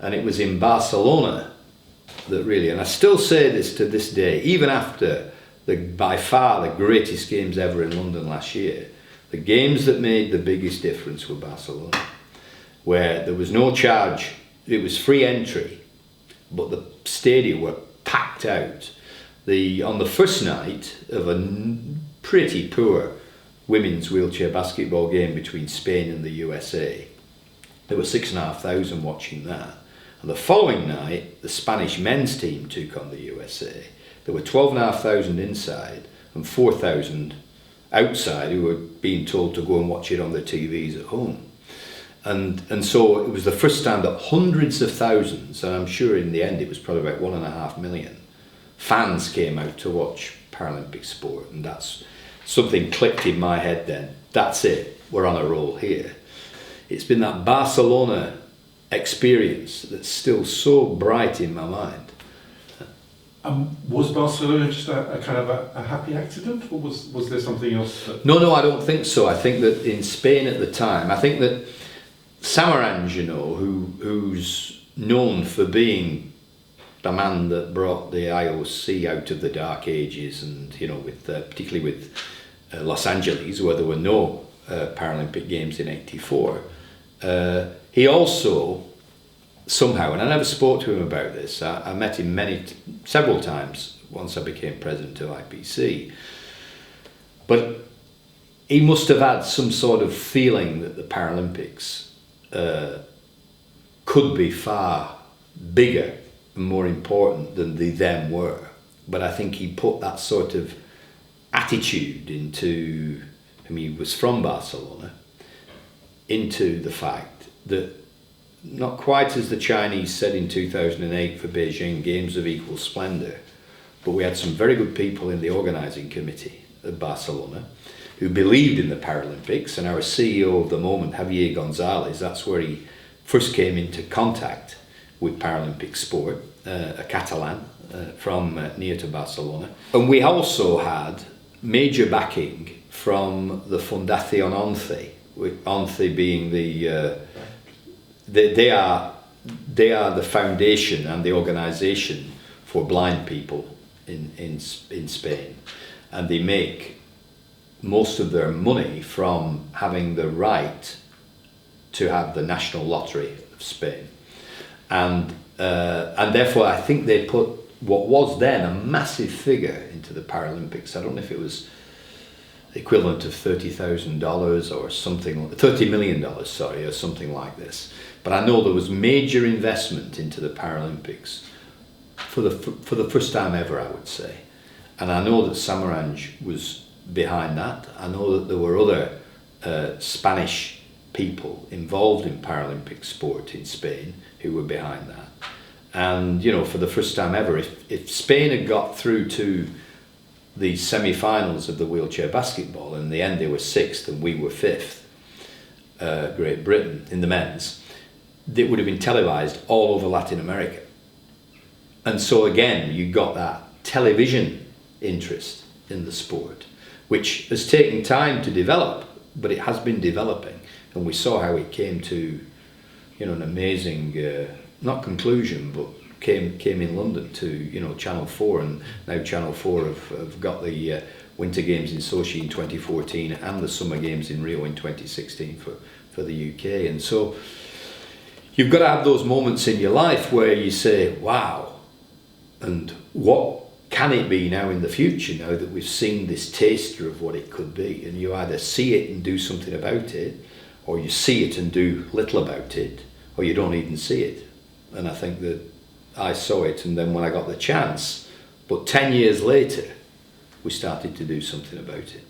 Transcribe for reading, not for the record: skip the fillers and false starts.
And it was in Barcelona that really, and I still say this to this day, even after by far the greatest games ever in London last year, the games that made the biggest difference were Barcelona, where there was no charge, it was free entry, but the stadium were packed out. On the first night of a pretty poor women's wheelchair basketball game between Spain and the USA, there were 6,500 watching that. And the following night, the Spanish men's team took on the USA. There were 12,500 inside and 4,000 outside who were being told to go and watch it on their TVs at home. And so it was the first time that hundreds of thousands, and I'm sure in the end it was probably about 1.5 million, fans came out to watch Paralympic sport. And that's something clicked in my head then. That's it, we're on a roll here. It's been that Barcelona experience that's still so bright in my mind. Was Barcelona just a kind of a happy accident, or was there something else? No, I don't think so. I think that in Spain at the time, I think that Samaranch, who's known for being the man that brought the IOC out of the dark ages, and particularly with Los Angeles, where there were no Paralympic Games in '84. He also somehow, and I never spoke to him about this, I met him several times once I became president of IPC, but he must have had some sort of feeling that the Paralympics could be far bigger and more important than they then were. But I think he put that sort of attitude into, he was from Barcelona, into the fact that, not quite as the Chinese said in 2008 for Beijing, games of equal splendour, but we had some very good people in the organising committee of Barcelona who believed in the Paralympics, and our CEO of the moment, Javier Gonzalez, that's where he first came into contact with Paralympic sport, a Catalan from near to Barcelona. And we also had major backing from the Fundación ONCE, with ONCE being they are the foundation and the organisation for blind people in Spain, and they make most of their money from having the right to have the national lottery of Spain, and therefore I think they put what was then a massive figure into the Paralympics. I don't know if it was the equivalent of $30,000 or something, $30 million, or something like this. But I know there was major investment into the Paralympics for the first time ever, I would say. And I know that Samaranch was behind that. I know that there were other Spanish people involved in Paralympic sport in Spain who were behind that. And, for the first time ever, if Spain had got through to the semi-finals of the wheelchair basketball, in the end they were 6th and we were 5th, Great Britain, in the men's, it would have been televised all over Latin America. And so again, you got that television interest in the sport, which has taken time to develop, but it has been developing. And we saw how it came to, an amazing, not conclusion, but came in London to, Channel 4, and now Channel 4 have got the Winter Games in Sochi in 2014 and the Summer Games in Rio in 2016 for the UK. And so you've got to have those moments in your life where you say, wow, and what can it be now in the future, now that we've seen this taster of what it could be? And you either see it and do something about it, or you see it and do little about it, or you don't even see it. And I think that I saw it, and then when I got the chance, but 10 years later, we started to do something about it.